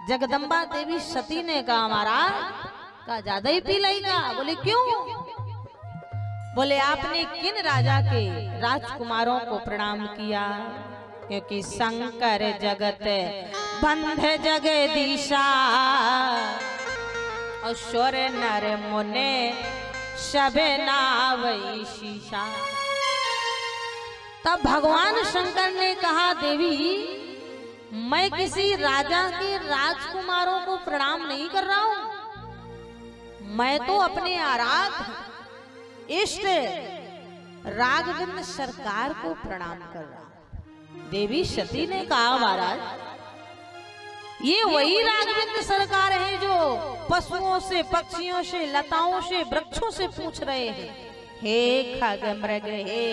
जगदम्बा देवी सती ने कहा महाराज का ज्यादा ही पी लेगा। बोले क्यों? बोले आपने किन राजा के राजकुमारों को प्रणाम किया? क्योंकि शंकर जगत बंध जगदीशा और स्वर नर मुने सबे नावई शीशा। तब भगवान शंकर ने कहा देवी मैं किसी राजा के राजकुमारों को प्रणाम नहीं कर रहा हूं, मैं तो अपने आराध्य इष्ट राघवेंद्र सरकार को प्रणाम कर रहा हूं। देवी सती ने कहा महाराज ये वही राघवेंद्र सरकार है जो पशुओं से, पक्षियों से, लताओं से, वृक्षों से पूछ रहे हैं, हे खग मृग हे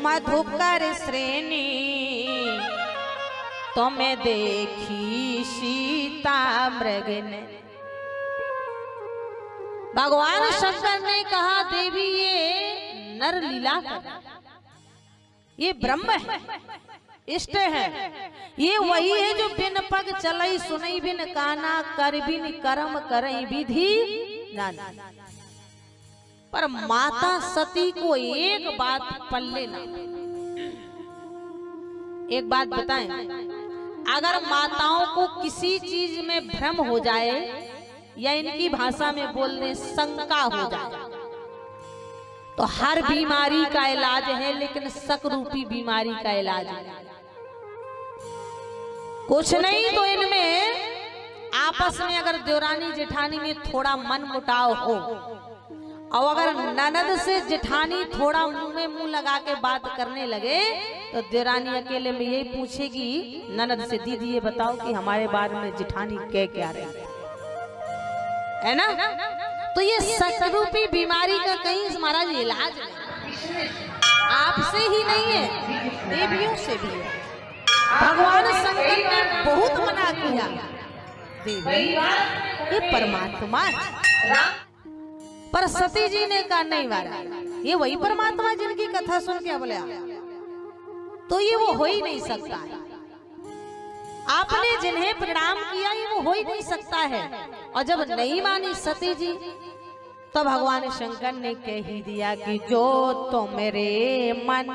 मधुकर श्रेणी तुम्हें देखी सीता मृग ने। भगवान शंकर ने कहा देवी ये नर लीला कर, ये ब्रह्म है, इष्ट है, ये वही है जो बिन पग चलई सुनई बिन काना कर बिन कर्म करई विधि नाना। पर माता सती को एक बात पल्ले ना। एक बात बताएं, अगर माताओं को किसी चीज में भ्रम हो जाए या इनकी भाषा में बोलने शंका हो जाए तो हर बीमारी का इलाज है, लेकिन शक रूपी बीमारी का इलाज है। कुछ नहीं तो इनमें आपस में अगर देवरानी जेठानी में थोड़ा मन मुटाव हो और अगर ननद से जेठानी थोड़ा मुंह में मुंह लगा के बात करने लगे तो देवरानी अकेले में यही पूछेगी ननद से, दीदी ये बताओ कि हमारे बारे में जेठानी क्या रही है ना। तो ये शक-रूपी बीमारी का कहीं महाराज इलाज आपसे ही नहीं है, देवियों से भी है। भगवान शंकर ने बहुत मना किया, देवी ये परमात्मा है। पर सती जी ने कहा नहीं महाराज ये वही परमात्मा जिनकी कथा सुन के बोले तो ये वो हो ही नहीं सकता है। आपने जिन्हें प्रणाम किया ये वो हो ही नहीं सकता है। और जब नहीं मानी सती जी तो भगवान शंकर ने कह ही दिया कि जो तो मेरे मन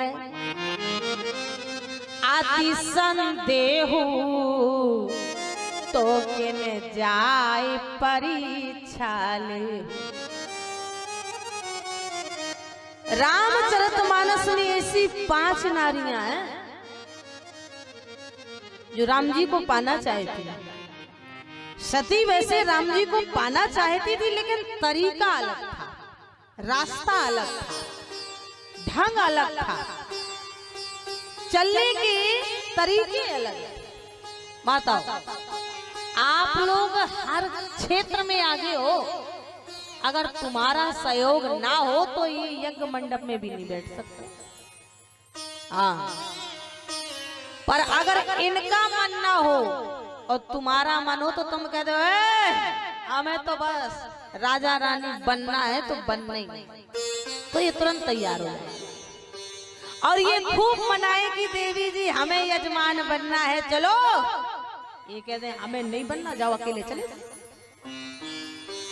आति संदेहु तो किन जाए परीक्षा ले। रामचरितमानस में ऐसी 5 नारियां हैं जो राम जी को पाना चाहती। सती वैसे राम जी को पाना चाहती थी, लेकिन तरीका अलग था, रास्ता अलग था, ढंग अलग था, चलने के तरीके अलग। बताओ आप लोग हर क्षेत्र में आगे हो, अगर तुम्हारा सहयोग ना हो तो ये यज्ञ मंडप में भी नहीं बैठ सकते। हाँ, पर अगर इनका मन ना हो और तुम्हारा मन हो तो तुम कह दो हमें तो बस राजा रानी बनना है तो बनना ही, तो ये तुरंत तैयार हो जाए और ये खूब मनाए कि देवी जी हमें यजमान बनना है, चलो। ये कहते हैं हमें नहीं बनना, जाओ अकेले चले जाओ,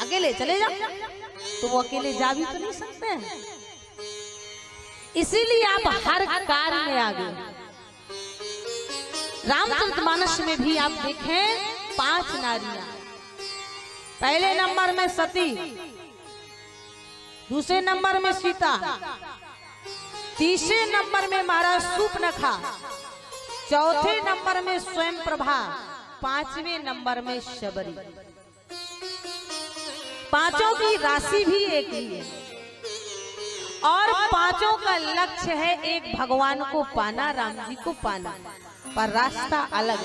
अकेले चले जाओ। तो वो अकेले जा भी तो नहीं सकते हैं, इसीलिए आप हर कार्य में आगे। रामचरितमानस में भी आप देखें 5 नारियां, पहले नंबर में सती, दूसरे नंबर में सीता, तीसरे नंबर में महाराज सूर्पनखा, चौथे नंबर में स्वयं प्रभा, 5वें नंबर में शबरी। 5 की राशि भी एक ही है और 5 का लक्ष्य है एक भगवान को पाना, राम जी को पाना, पर रास्ता अलग,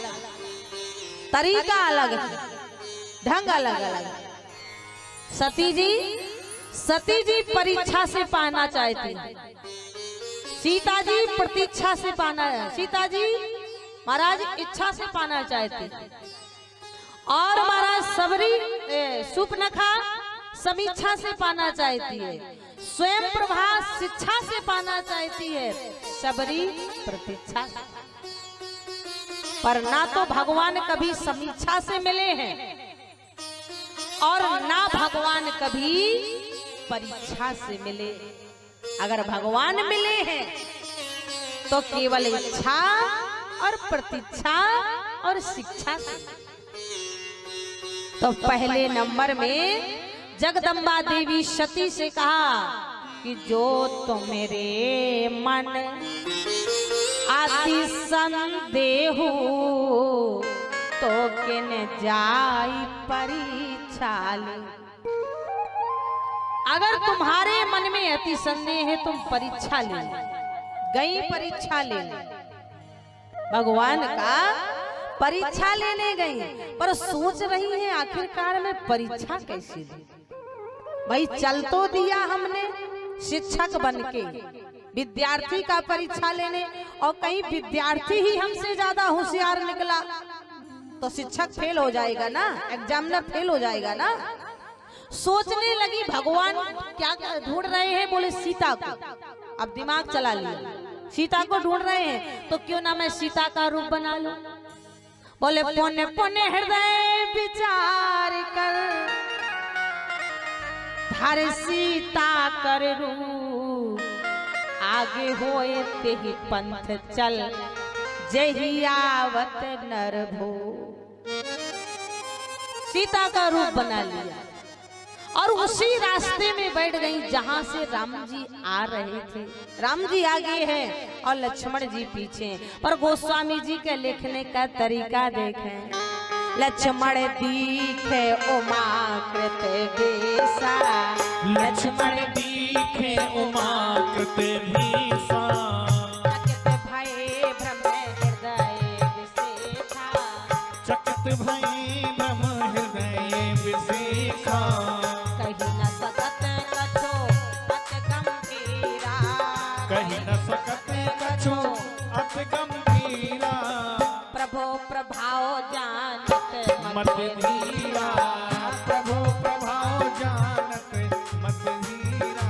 तरीका अलग है, ढंग अलग अलग। सती जी परीक्षा से पाना चाहती, सीता जी प्रतीक्षा से पाना, सीता जी महाराज इच्छा से पाना चाहती, और महाराज सबरी सूर्पनखा समीक्षा से पाना चाहती है, स्वयं प्रभा शिक्षा से पाना चाहती है, सबरी प्रतीक्षा। पर ना तो भगवान कभी समीक्षा से मिले हैं और ना भगवान कभी परीक्षा से मिले। अगर भगवान मिले हैं तो केवल इच्छा और प्रतीक्षा और शिक्षा से। तो पहले नंबर में जगदम्बा देवी सती से कहा कि जो तो मेरे मन आदि संदेह तो किन जाई परीक्षा ले। अगर तुम्हारे मन में अति संदेह है तुम परीक्षा ले। गई परीक्षा लेने, भगवान का परीक्षा लेने गई, पर सोच रही है आखिरकार में परीक्षा कैसे दी। भाई चल तो दिया हमने शिक्षक बनके विद्यार्थी का परीक्षा लेने, और कहीं विद्यार्थी ही हमसे ज्यादा होशियार निकला तो शिक्षक फेल हो जाएगा ना, एग्जामिनर फेल हो जाएगा ना। सोचने लगी भगवान क्या ढूंढ रहे हैं, बोले सीता को। अब दिमाग चला लिया, सीता को ढूंढ रहे हैं तो क्यों ना मैं सीता का रूप बना लूं। बोले पुण्य पुण्य हृदय विचार कर हर सीता कर रूप, आगे होए ते ही पंथ चल जही आवत नर भो। सीता का रूप बना लिया और उसी रास्ते में बैठ गई जहां से राम जी आ रहे थे। राम जी आगे हैं और लक्ष्मण जी पीछे। पर गोस्वामी जी के लिखने का तरीका देखें। लक्ष्मण दीखे उमा कृत बेसा, लक्ष्मण दीखे उमा कृत बेसा, चकित भये ब्रह्म हृदय विसेखा, चकित भये ब्रह्म हृदय विसेखा, कहीं न सकत कछो अत गंभीरा, कहीं न सकत कछो अत गंभीरा, प्रभो प्रभाव जानत मत धीरा, प्रभो प्रभाव जानत मत धीरा।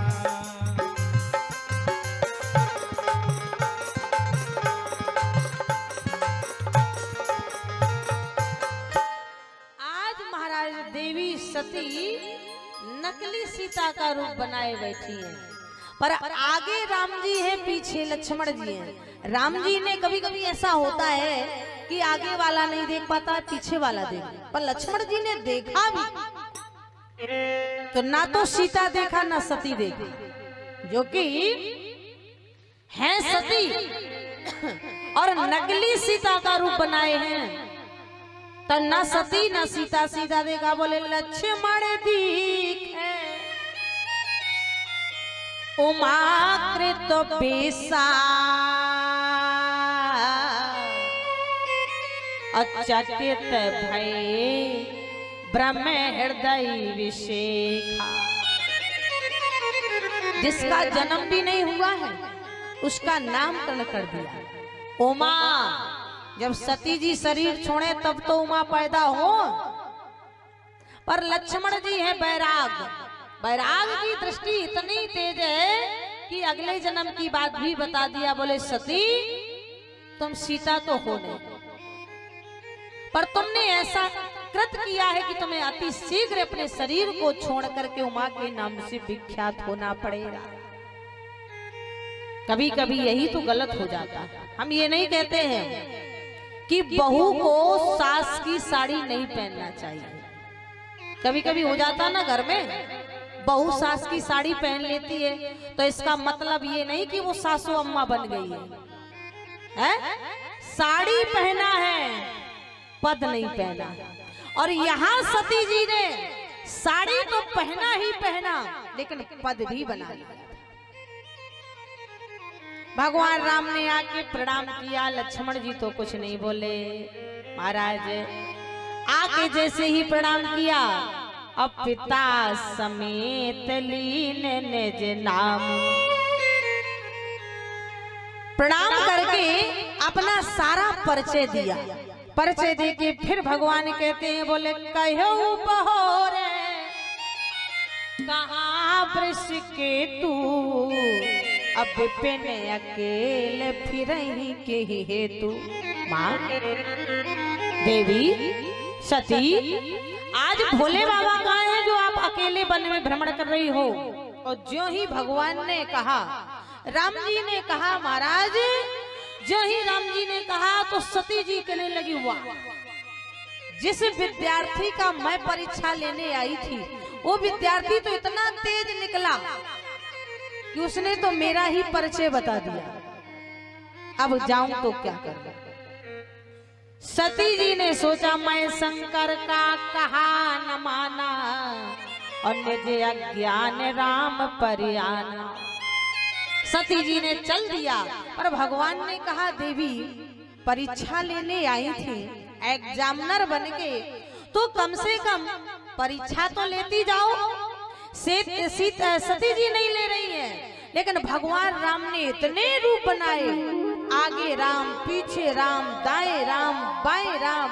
आज महाराज देवी सती नकली सीता का रूप बनाए बैठी है, पर आगे राम जी है, पीछे लक्ष्मण जी हैं। राम जी ने कभी कभी ऐसा होता है कि आगे वाला नहीं देख पाता, पीछे वाला देख, पर लक्ष्मण जी ने देखा भी तो ना तो सीता देखा ना सती देखी, जो कि है सती और नकली सीता का रूप बनाए हैं। तो ना सती ना सीता सीधा देखा। बोले लक्ष्मण दीखे उमा कृत बेसा, चकित भये ब्रह्म हृदय विसेखा। जिसका जन्म भी नहीं हुआ है उसका नामकरण कर दिया उमा। जब सती जी शरीर छोड़े तब तो उमा पैदा हो, पर लक्ष्मण जी है बैराग। बैराग की दृष्टि इतनी तेज है कि अगले जन्म की बात भी बता दिया। बोले सती तुम सीता तो हो नहीं, पर तुमने ऐसा कृत किया है कि तुम्हें अति शीघ्र अपने शरीर को छोड़ करके उमा के नाम से विख्यात होना पड़ेगा। कभी कभी यही तो गलत हो जाता है। हम ये नहीं कहते हैं कि बहू को सास की साड़ी नहीं पहनना चाहिए। कभी कभी हो जाता ना घर में, बहू सास की साड़ी पहन लेती है तो इसका मतलब ये नहीं कि वो सासू अम्मा बन गई है? साड़ी पहना है, पद नहीं पहना। और यहाँ सती जी ने साड़ी तो पहना ही पहना, लेकिन पद भी बना लिया। भगवान राम ने आके प्रणाम किया, लक्ष्मण जी तो कुछ नहीं बोले। महाराज आके जैसे ही प्रणाम किया, अब पिता समेत लीन निज नाम। प्रणाम करके अपना सारा परिचय दिया। परिचय दे के फिर भगवान कहते हैं, बोले कहो बहोरे कहाँ वृष के तू, अब विपिन अकेले फिर के हेतु। माँ देवी सती, आज भोले बाबा कहाँ हैं जो आप अकेले वन में भ्रमण कर रही हो? और जो ही भगवान ने कहा, राम जी ने कहा, महाराज जो ही राम जी ने कहा तो सती जी कहने लगी, वाह, जिस विद्यार्थी का मैं परीक्षा लेने आई थी वो विद्यार्थी तो इतना तेज निकला कि उसने तो मेरा ही परिचय बता दिया। अब जाऊं तो क्या करूं? सती जी ने सोचा, मैं शंकर का कहा न माना और निज अज्ञान राम परियाना। सती जी ने चल दिया, पर भगवान ने कहा, देवी परीक्षा लेने आई थी एग्जामिनर बनके, तो कम से कम परीक्षा तो लेती जाओ। सती जी नहीं ले रही है, लेकिन भगवान राम ने इतने रूप बनाए, आगे राम, पीछे राम, दाएं राम, बाएं राम,